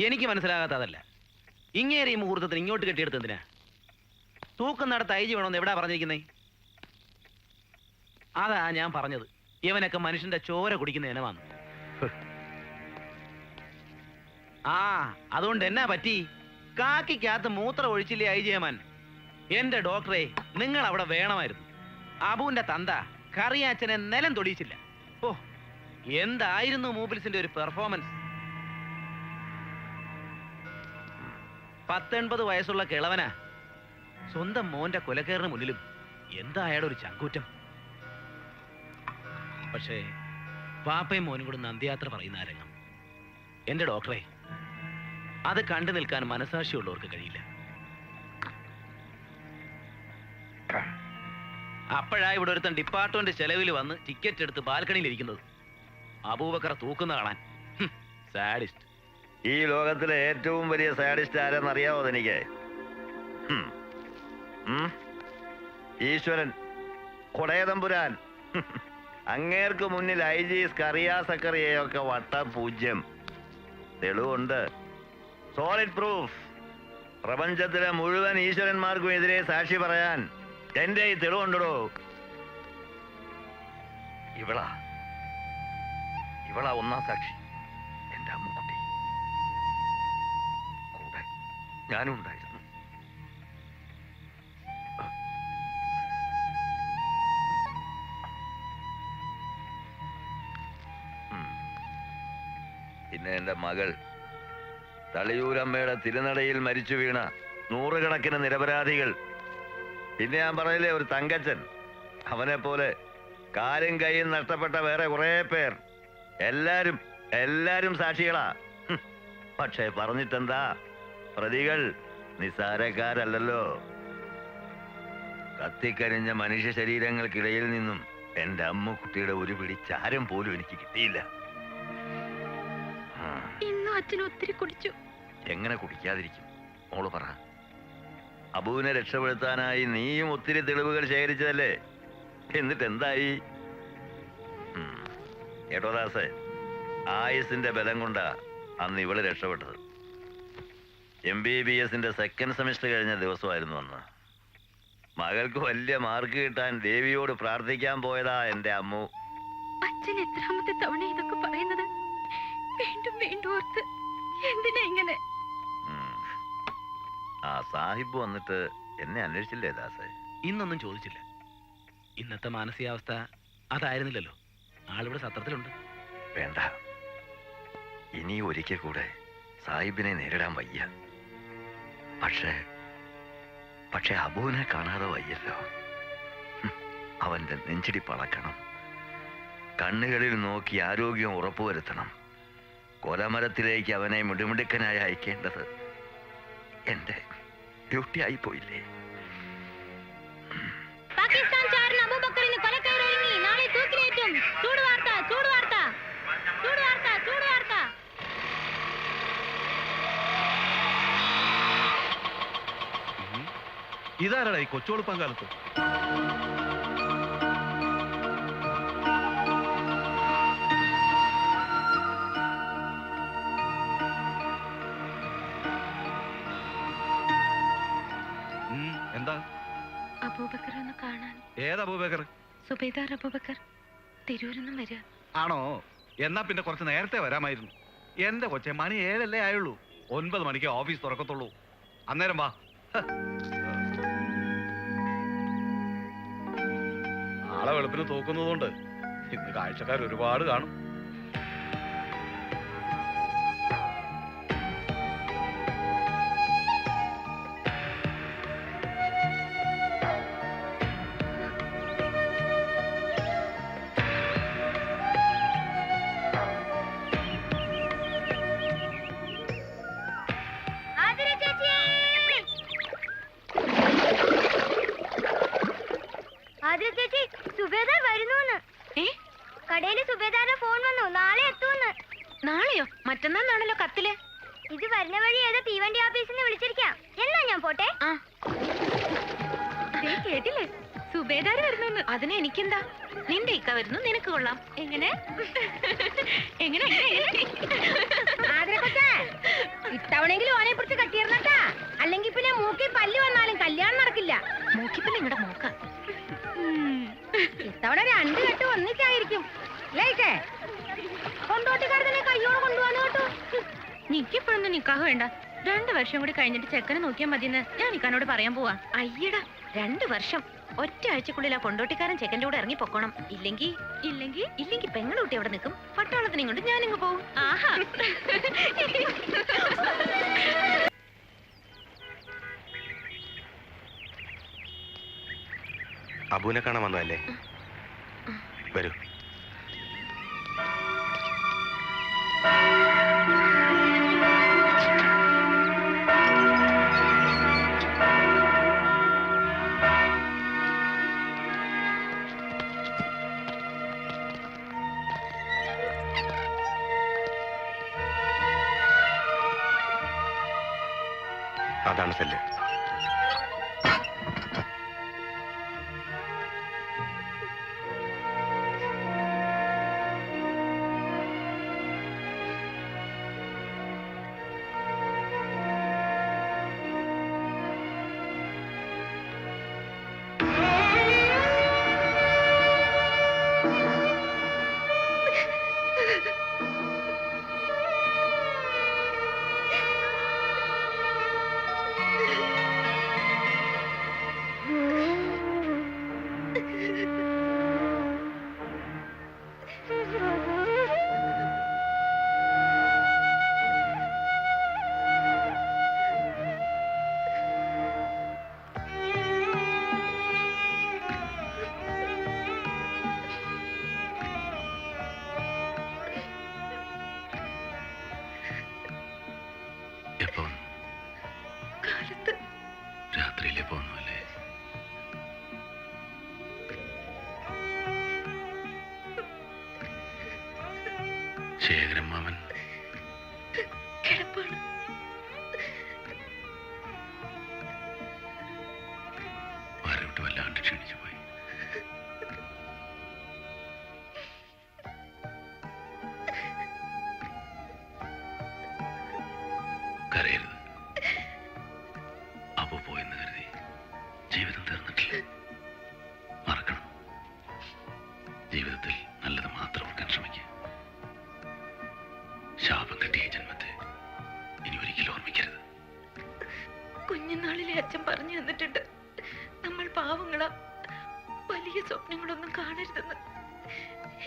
എനിക്ക് മനസ്സിലാകാത്തതല്ല. ഇങ്ങേരെ ഈ മുഹൂർത്തത്തിന് ഇങ്ങോട്ട് കെട്ടിയെടുത്ത് എന്തിനാ? തൂക്കുന്നിടത്ത് ഐജി വേണമെന്ന് എവിടാ പറഞ്ഞിരിക്കുന്നേ? അതാ ഞാൻ പറഞ്ഞത്, ഇവനൊക്കെ മനുഷ്യന്റെ ചോര കുടിക്കുന്ന ഇനമാണ്. ആ അതുകൊണ്ട് എന്നാ പറ്റി? കാക്കിക്കകത്ത് മൂത്രം ഒഴിച്ചില്ലേ ഐജിയമാൻ? എന്റെ ഡോക്ടറെ, നിങ്ങൾ അവിടെ വേണമായിരുന്നു. അബുവിന്റെ തന്ത കറിയാച്ചനെ നിലം തൊടിയിച്ചില്ല. ഓ, എന്തായിരുന്നു മൂപ്പിൽസിന്റെ ഒരു പെർഫോമൻസ്! 19 വയസ്സുള്ള കിളവനാ. സ്വന്തം മോന്റെ കൊലക്കേറിന് മുന്നിലും എന്താ അയാളുടെ ഒരു ചങ്കൂറ്റം! പക്ഷേ പാപ്പയും മോനും കൂടെ നന്ദിയാത്ര പറയുന്ന രംഗം, എന്റെ ഡോക്ടറെ, അത് കണ്ടു നിൽക്കാൻ മനസാക്ഷിയുള്ളവർക്ക് കഴിയില്ല. അപ്പോഴാ ഇവിടെ ഒരുത്തൻ ഡിപ്പാർട്ട്മെന്റ് ചെലവിൽ വന്ന് ടിക്കറ്റ് എടുത്ത് ബാൽക്കണിയിൽ ഇരിക്കുന്നത്. അബൂബക്കർ തൂക്കുന്ന കാണാൻ. സാഡിസ്റ്റ്. ഈ ലോകത്തിലെ ഏറ്റവും വലിയ സാഡിസ്റ്റ് ആരെന്നറിയാവോ എനിക്ക്? ഈശ്വരൻ, കൊടയതമ്പുരാൻ. അങ്ങേർക്ക് മുന്നിൽ ഐജി സ്കറിയ സക്കറിയൊക്കെ വട്ട പൂജ്യം. തെളിവുണ്ട്, സോളിഡ് പ്രൂഫ്. പ്രപഞ്ചത്തിലെ മുഴുവൻ ഈശ്വരന്മാർക്കും എതിരെ സാക്ഷി പറയാൻ എന്റെ ഈ തെളിവുണ്ടോ? ഇവളാ ഒന്നാം സാക്ഷി, എന്റെ അമ്മുക്കുട്ടി. കൂടെ ഞാനും ഉണ്ടായിരുന്നു. പിന്നെ എന്റെ മകൾ തളിയൂരമ്മയുടെ തിരുനടയിൽ മരിച്ചു വീണ നൂറുകണക്കിന് നിരപരാധികൾ. പിന്നെ ഞാൻ പറയില്ലേ, ഒരു തങ്കച്ചൻ, അവനെ പോലെ കാലും കൈയും നഷ്ടപ്പെട്ട വേറെ കുറെ പേർ. എല്ലാരും സാക്ഷികളാ. പക്ഷേ പറഞ്ഞിട്ടെന്താ? പ്രതികൾ നിസ്സാരക്കാരല്ലല്ലോ. കത്തിക്കരിഞ്ഞ മനുഷ്യ ശരീരങ്ങൾക്കിടയിൽ നിന്നും എന്റെ അമ്മുക്കുട്ടിയുടെ ഒരു പിടി ചാരം പോലും എനിക്ക് കിട്ടിയില്ല. ഒത്തിരി കുടിച്ചു. എങ്ങനെ കുടിക്കാതിരിക്കും? മോള് പറ. അബുവിനെ രക്ഷപ്പെടുത്താനായി നീയും ഒത്തിരി തെളിവുകൾ ശേഖരിച്ചതല്ലേ? എന്നിട്ട് എന്തായി? കേട്ടോ ദാസേ, ആയുസിന്റെ ബലം കൊണ്ടാ അന്ന് ഇവള് രക്ഷപ്പെട്ടത്. MBBSന്റെ സെക്കൻഡ് സെമിസ്റ്റർ കഴിഞ്ഞ ദിവസമായിരുന്നു അന്ന്. മകൾക്ക് വലിയ മാർക്ക് കിട്ടാൻ ദേവിയോട് പ്രാർത്ഥിക്കാൻ പോയതാ എന്റെ അമ്മു. അച്ഛൻ എത്രാമത്തെ തവണ ഇതൊക്കെ പറയുന്നത്? വീണ്ടും വീണ്ടും ഓർത്ത് എന്തിനാ ഇങ്ങനെ? ആ സാഹിബ് വന്നിട്ട് എന്നെ അന്വേഷിച്ചില്ലേ ദാസേ? ഇന്നൊന്നും ചോദിച്ചില്ല. ഇന്നത്തെ മാനസികാവസ്ഥ അതായിരുന്നില്ലല്ലോ. ആളിവിടെ സത്രത്തിലുണ്ട്. വേണ്ട, ഇനി ഒരിക്കൽ കൂടെ സാഹിബിനെ നേരിടാൻ വയ്യ. പക്ഷേ അബുവിനെ കാണാതെ വയ്യല്ലോ. അവന്റെ നെഞ്ചിടി പളക്കണം, കണ്ണുകളിൽ നോക്കി ആരോഗ്യം ഉറപ്പുവരുത്തണം. കൊലമരത്തിലേക്ക് അവനെ മിടുമിടുക്കനായി അയക്കേണ്ടത് എന്റെ ഡ്യൂട്ടി ആയി പോയില്ലേ? പാകിസ്ഥാൻ ചാരൻ അബൂബക്കറിന് കൊലക്കയറൊരുങ്ങി. നാളെ തൂക്കിലേറ്റും. ചൂടുവാർത്ത, ചൂടുവാർത്ത, ചൂടുവാർത്ത, ചൂടുവാർത്ത. ഇതാരാടാ ഈ കൊച്ചോളുപ്പം കാലത്ത്? എന്താ? അബൂബക്കർ ഒന്ന് കാണാൻ. ഏത് അബൂബക്കർ? സുബൈദാർ അബൂബക്കർ. തിരൂരിന്നും വരിക. ആണോ? എന്നാ പിന്നെ കുറച്ച് നേരത്തെ വരാമായിരുന്നു. എന്റെ കൊച്ചെ, മണി 7 ആയുള്ളൂ. 9 മണിക്ക് ഓഫീസ് തുറക്കത്തുള്ളൂ. അന്നേരം വാ. നാളെ വെളുപ്പിന് തൂക്കുന്നതുകൊണ്ട് ഇന്ന് കാഴ്ചക്കാർ ഒരുപാട് കാണും. കടയില് സുബേദാരുടെ ഫോൺ വന്നു. നാളെ എത്തുമെന്ന്. നാളെയോ? മറ്റന്നാളാണല്ലോ കത്തില്. ഇത് വരുന്ന വഴി ഏതോ തീവണ്ടി ഓഫീസിൽ നിന്ന് വിളിച്ചിരിക്കാം. എന്നാ ഞാൻ പോട്ടെ. കേട്ടില്ലേ? സുബേദാർ വരുന്നു. അതിന് എനിക്കെന്താ? നിന്റെ ഇക്ക വരുന്നു, നിനക്ക് കൊള്ളാം. എങ്ങനെ എങ്ങനെ ഇത്തവണെങ്കിലും ഓനെ പിടിച്ച് കട്ടിയിരുന്നട്ടാ, അല്ലെങ്കിൽ പിന്നെ മൂക്കി പല്ല് വന്നാലും കല്യാണം നടക്കില്ല. മൂക്കിപ്പല്ല ഇങ്ങടെ മൂക്ക. ഇത്തവണ 2 കെട്ട് ഒന്നിച്ചായിരിക്കും. കൊണ്ടോട്ടിക്കാരനെ കയ്യോടെ കൊണ്ടുപോകാൻ കേട്ടോ. നിക്കിപ്പോഴൊന്നും നിക്കാഹ് വേണ്ട. 2 വർഷം കൂടി കഴിഞ്ഞിട്ട് ചെക്കനെ നോക്കിയാൽ മതിയെന്ന് ഞാൻ നിക്കാനോട് പറയാൻ പോവാ. അയ്യടാ, 2 വർഷം. ഒറ്റ ആഴ്ചക്കുള്ളിൽ ആ കൊണ്ടോട്ടിക്കാരൻ ചെക്കൻ്റെ കൂടെ ഇറങ്ങി പൊക്കോണം. ഇല്ലെങ്കിൽ പെങ്ങളൂട്ടി അവിടെ നിൽക്കും. പട്ടാളത്തിനെ കൊണ്ട് ഞാനിങ്ങ് പോവും. ആഹാ. അബുവിനെ കാണാൻ വന്നതല്ലേ? വരൂ. അതാണ് സെല്ല്. രാത്രിയിലെ പോന്നല്ലേ? ശേഖരൻ മാമൻ വരവിട്ട് വല്ലാണ്ട് ക്ഷണിച്ചു പോയി. കരയരുത്. അപ്പോ പോയെന്ന് കരുതി ജീവിതം തീർന്നിട്ടില്ല. മറക്കണം. ജീവിതത്തിൽ നല്ലത് മാത്രം ഓർക്കാൻ ശ്രമിക്കുക. ശാപം കിട്ടിയ ജന്മത്തെ ഇനി ഒരിക്കലും ഓർമ്മിക്കരുത്. കുഞ്ഞുനാളിലെ അച്ഛൻ പറഞ്ഞു തന്നിട്ടുണ്ട്, നമ്മൾ പാവങ്ങളാ, വലിയ സ്വപ്നങ്ങളൊന്നും കാണരുതെന്ന്.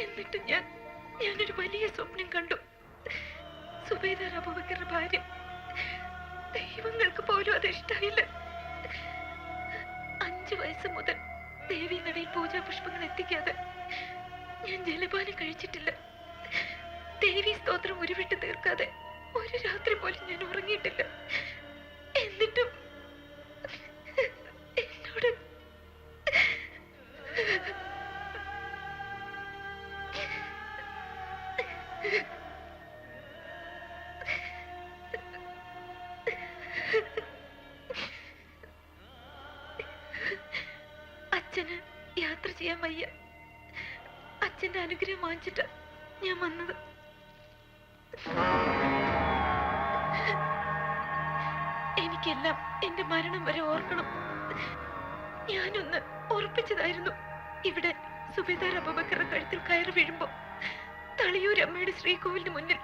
എന്നിട്ട് ഞാനൊരു വലിയ സ്വപ്നം കണ്ടു. സുബൈദാർ അബൂബക്കറിന്റെ ഭാര്യ. ദൈവങ്ങൾക്ക് പോലും അത് ഇഷ്ടമായില്ല. 5 വയസ്സ് മുതൽ ദേവി നടയിൽ പൂജാ പുഷ്പങ്ങൾ എത്തിക്കാതെ ഞാൻ ജലപാനം കഴിച്ചിട്ടില്ല. ദേവി സ്തോത്രം ഉരുവിട്ട് തീർക്കാതെ ഒരു രാത്രി പോലും ഞാൻ ഉറങ്ങിയിട്ടില്ല. എന്നിട്ടും എന്നോട് അച്ഛന് യാത്ര ചെയ്യാൻ വയ്യ. അച്ഛന്റെ അനുഗ്രഹം വാങ്ങിച്ചിട്ട് ഞാൻ വന്നത്. എനിക്കെല്ലാം എന്റെ മരണം വരെ ഓർക്കണം. ഞാനൊന്ന് ഉറപ്പിച്ചതായിരുന്നു, ഇവിടെ സുബൈദാർ അബൂബക്കറിന്റെ കഴുത്തിൽ കയറി വീഴുമ്പോ തളിയൂർ അമ്മയുടെ ശ്രീകോവിലിന് മുന്നിൽ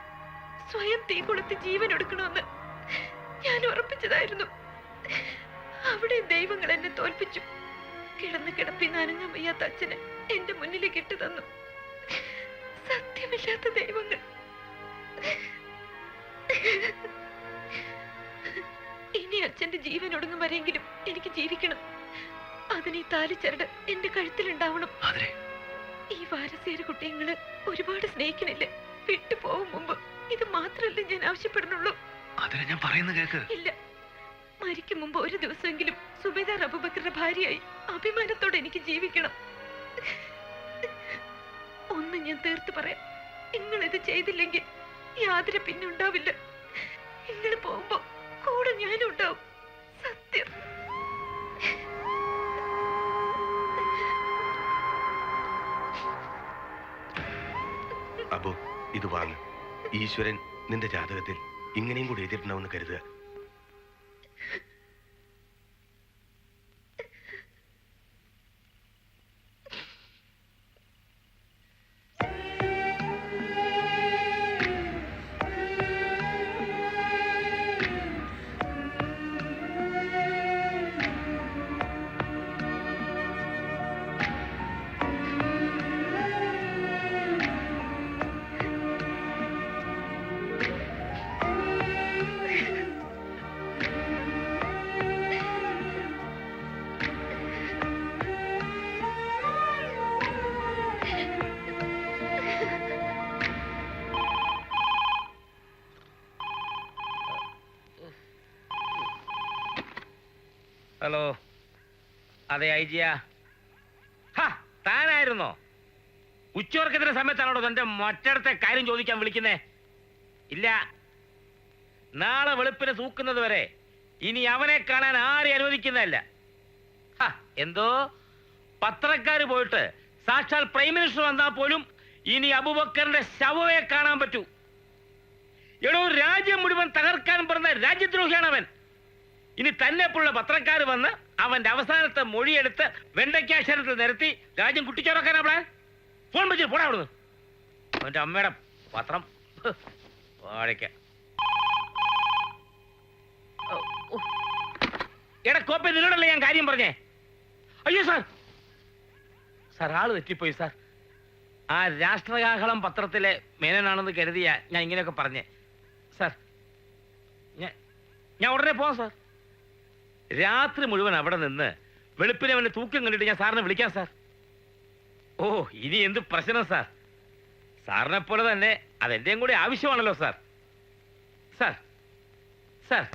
സ്വയം തീ കൊളുത്തി ജീവൻ എടുക്കണമെന്ന് ഞാൻ ഉറപ്പിച്ചതായിരുന്നു. അവിടെ ദൈവങ്ങൾ എന്നെ തോൽപ്പിച്ചു. കിടന്ന് കിടപ്പിന്ന് അനങ്ങാൻ വയ്യാത്ത അച്ഛനെ എന്റെ മുന്നിലേക്ക് ഇട്ടു തന്നു. സത്യമില്ലാത്ത ദൈവങ്ങൾ. ഇനി അച്ഛന്റെ ജീവൻ ഒടുങ്ങും വരെയെങ്കിലും എനിക്ക് ജീവിക്കണം. അതിന് ഈ താലിച്ചരട് എന്റെ കഴുത്തിലുണ്ടാവണം. ഈ വാരസ്യേര കുട്ടികള് ഒരുപാട് സ്നേഹിക്കണില്ലേ? വിട്ടുപോകും മുമ്പ് ഇത് മാത്രമല്ലേ ഞാൻ ആവശ്യപ്പെടുന്നുള്ളൂ. ഞാൻ പറയുന്നത് കേൾക്ക്. ഇല്ല, മരിക്കും മുമ്പ് ഒരു ദിവസമെങ്കിലും സുബൈദാർ അബൂബക്കറിന്റെ ഭാര്യയായി അഭിമാനത്തോടെ എനിക്ക് ജീവിക്കണം. ഒന്ന് ഞാൻ തീർത്ത് പറയാം, നിങ്ങൾ ഇത് ചെയ്തില്ലെങ്കിൽ യാതൊരു പിന്നെ ഉണ്ടാവില്ല. നിങ്ങൾ പോകുമ്പോ കൂടെ ഞാനും ഉണ്ടാവും. സത്യം. അബു, ഇത് വാങ്ങ്. ഈശ്വരൻ നിന്റെ ജാതകത്തിൽ ഇങ്ങനെയും കൂടി എഴുതിയിട്ടുണ്ടാവുമെന്ന് കരുതുക. ഹലോ, അതെ ഐജിയാ. താനായിരുന്നോ? ഉച്ചോർക്കത്തിന്റെ സമയത്താണോ തന്റെ മറ്റടുത്ത കാര്യം ചോദിക്കാൻ വിളിക്കുന്നേ? ഇല്ല, നാളെ വെളുപ്പിനെ തൂക്കുന്നത് വരെ ഇനി അവനെ കാണാൻ ആരെയും അനുവദിക്കുന്നതല്ല. എന്തോ പത്രക്കാര് പോയിട്ട് സാക്ഷാൽ പ്രൈം മിനിസ്റ്റർ വന്നാൽ പോലും ഇനി അബൂബക്കറിന്റെ ശവയെ കാണാൻ പറ്റൂ. എടോ, രാജ്യം മുഴുവൻ തകർക്കാൻ പറഞ്ഞ രാജ്യദ്രോഹിയാണ് അവൻ. ഇനി തന്നെപ്പോലുള്ള പത്രക്കാർ വന്ന് അവന്റെ അവസാനത്തെ മൊഴിയെടുത്ത് വെണ്ടയ്ക്കാക്ഷരത്തിൽ നിരത്തി രാജ്യം കുട്ടിച്ചോറക്കാനാ പ്ലാൻ. ഫോൺ വെച്ചിട്ട് പോടാ അവിടുന്ന്. അവന്റെ അമ്മയുടെ പത്രം വാഴയ്ക്ക. എടാ കോപ്പി, നിന്നോടല്ലേ ഞാൻ കാര്യം പറഞ്ഞേ? അയ്യോ സാർ, സാർ ആള് തെറ്റിപ്പോയി സാർ. ആ രാഷ്ട്രകാഹളം പത്രത്തിലെ മേനനാണെന്ന് കരുതിയാ ഞാൻ ഇങ്ങനെയൊക്കെ പറഞ്ഞേ സാർ. ഞാൻ ഉടനെ പോവാം സാർ. രാത്രി മുഴുവൻ അവിടെ നിന്ന് വെളുപ്പിനെ അവന്റെ തൂക്കം കണ്ടിട്ട് ഞാൻ സാറിനെ വിളിക്കാം സാർ. ഓ, ഇനി എന്ത് പ്രശ്നം സാർ? സാറിനെ പോലെ തന്നെ അതെന്റെയും കൂടി ആവശ്യമാണല്ലോ സാർ. സാർ സാർ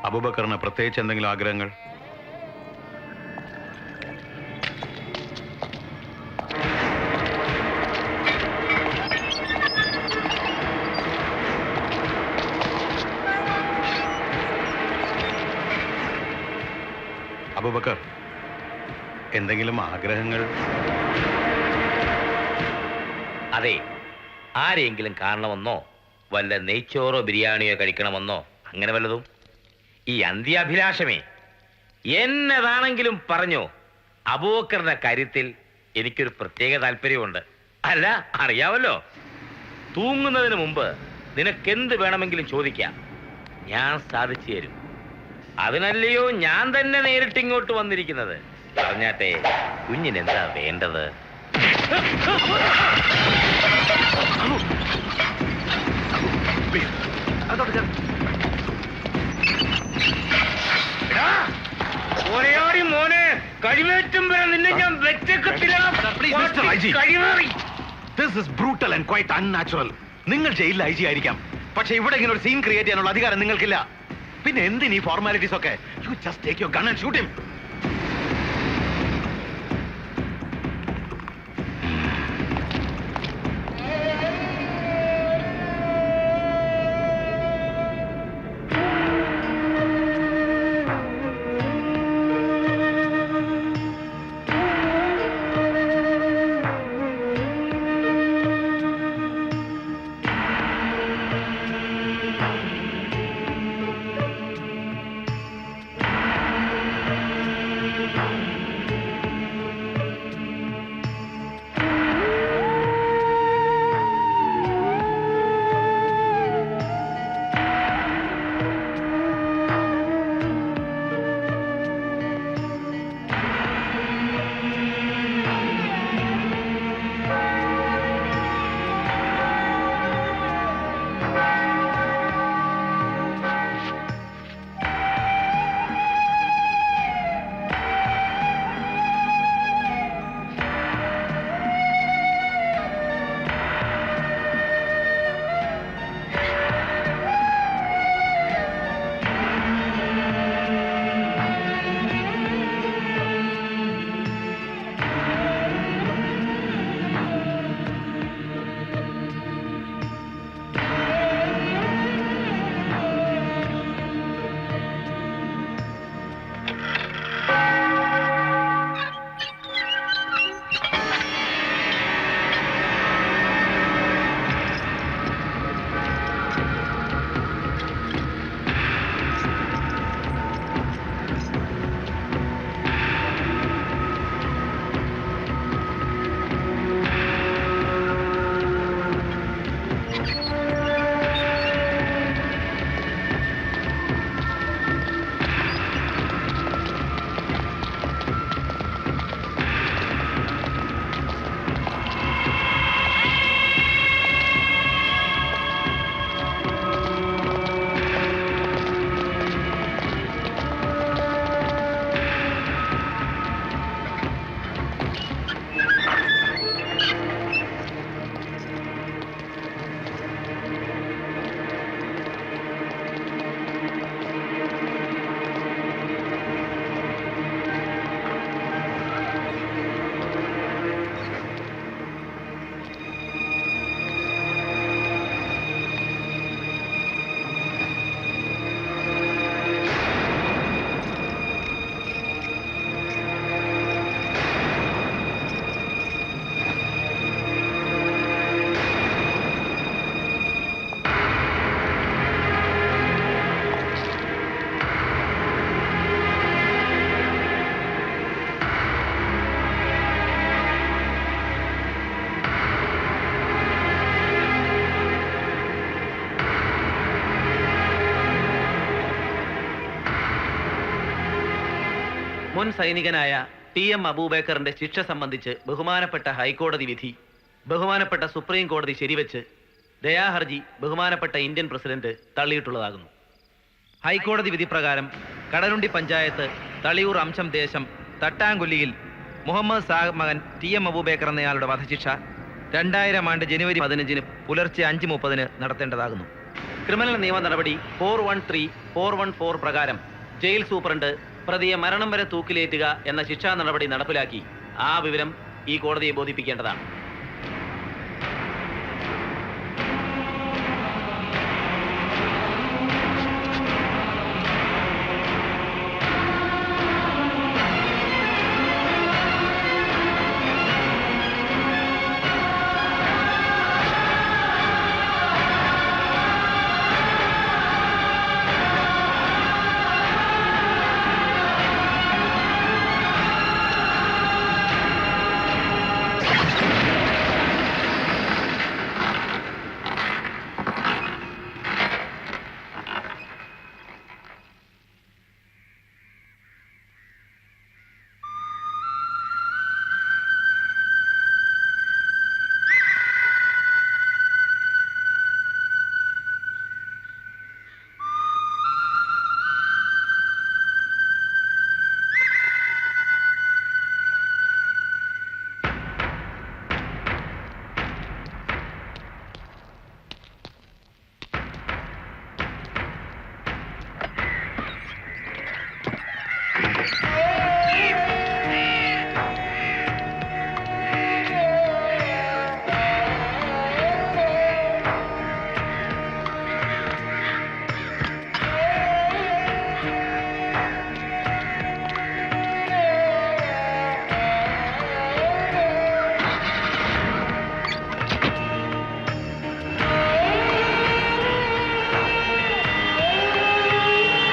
അബൂബക്കറിന് പ്രത്യേകിച്ച് എന്തെങ്കിലും ആഗ്രഹങ്ങൾ? അബൂബക്കർ, എന്തെങ്കിലും ആഗ്രഹങ്ങൾ? അതെ, ആരെങ്കിലും കാണണമെന്നോ വല്ല നെയ്ച്ചോറോ ബിരിയാണിയോ കഴിക്കണമെന്നോ അങ്ങനെ വല്ലതും? ഈ അന്ത്യാഭിലാഷമേ എന്നതാണെങ്കിലും പറഞ്ഞോ. അബൂബക്കറിന്റെ കാര്യത്തിൽ എനിക്കൊരു പ്രത്യേക താല്പര്യമുണ്ട്. അല്ല, അറിയാമല്ലോ. തൂങ്ങുന്നതിന് മുമ്പ് നിനക്കെന്ത് വേണമെങ്കിലും ചോദിക്കാം, ഞാൻ സാധിച്ചു തരും. അതിനല്ലയോ ഞാൻ തന്നെ നേരിട്ട് ഇങ്ങോട്ട് വന്നിരിക്കുന്നത്. പറഞ്ഞാട്ടെ, കുഞ്ഞിനെന്താ വേണ്ടത്? മോനെ, കഴിവേറ്റും വരെ നിന്നെ ഞാൻ വെച്ചെത്തില്ല. നിങ്ങൾ ജയിലിൽ ഐ ജി ആയിരിക്കാം, പക്ഷെ ഇവിടെ ഇങ്ങനെ ഒരു സീൻ ക്രിയേറ്റ് ചെയ്യാനുള്ള അധികാരം നിങ്ങൾക്കില്ല. പിന്നെ എന്തിനീ ഫോർമാലിറ്റീസ് ഒക്കെ? You just take your gun and shoot him. മുൻ സൈനികനായ TM അബൂബക്കറിന്റെ ശിക്ഷ സംബന്ധിച്ച് ബഹുമാനപ്പെട്ട ഹൈക്കോടതി വിധി ബഹുമാനപ്പെട്ട സുപ്രീം കോടതി ശരിവെച്ച് ദയാഹർജി ബഹുമാനപ്പെട്ട ഇന്ത്യൻ പ്രസിഡന്റ് തള്ളിയിട്ടുള്ളതാകുന്നു. ഹൈക്കോടതി വിധി പ്രകാരം കടലുണ്ടി പഞ്ചായത്ത് തളിയൂർ അംശം ദേശം തട്ടാങ്കൊല്ലിയിൽ മുഹമ്മദ് സാഹിബ് മകൻ TM അബൂബക്കർ എന്നയാളുടെ വധശിക്ഷ 2000 ആണ്ട് ജനുവരി 15 പുലർച്ചെ 5:30 നടത്തേണ്ടതാകുന്നു. ക്രിമിനൽ നിയമ നടപടി 413, 414 പ്രകാരം ജയിൽ സൂപ്രണ്ട് പ്രതിയെ മരണം വരെ തൂക്കിലേറ്റുക എന്ന ശിക്ഷാ നടപടി നടപ്പിലാക്കി ആ വിവരം ഈ കോടതിയെ ബോധിപ്പിക്കേണ്ടതാണ്.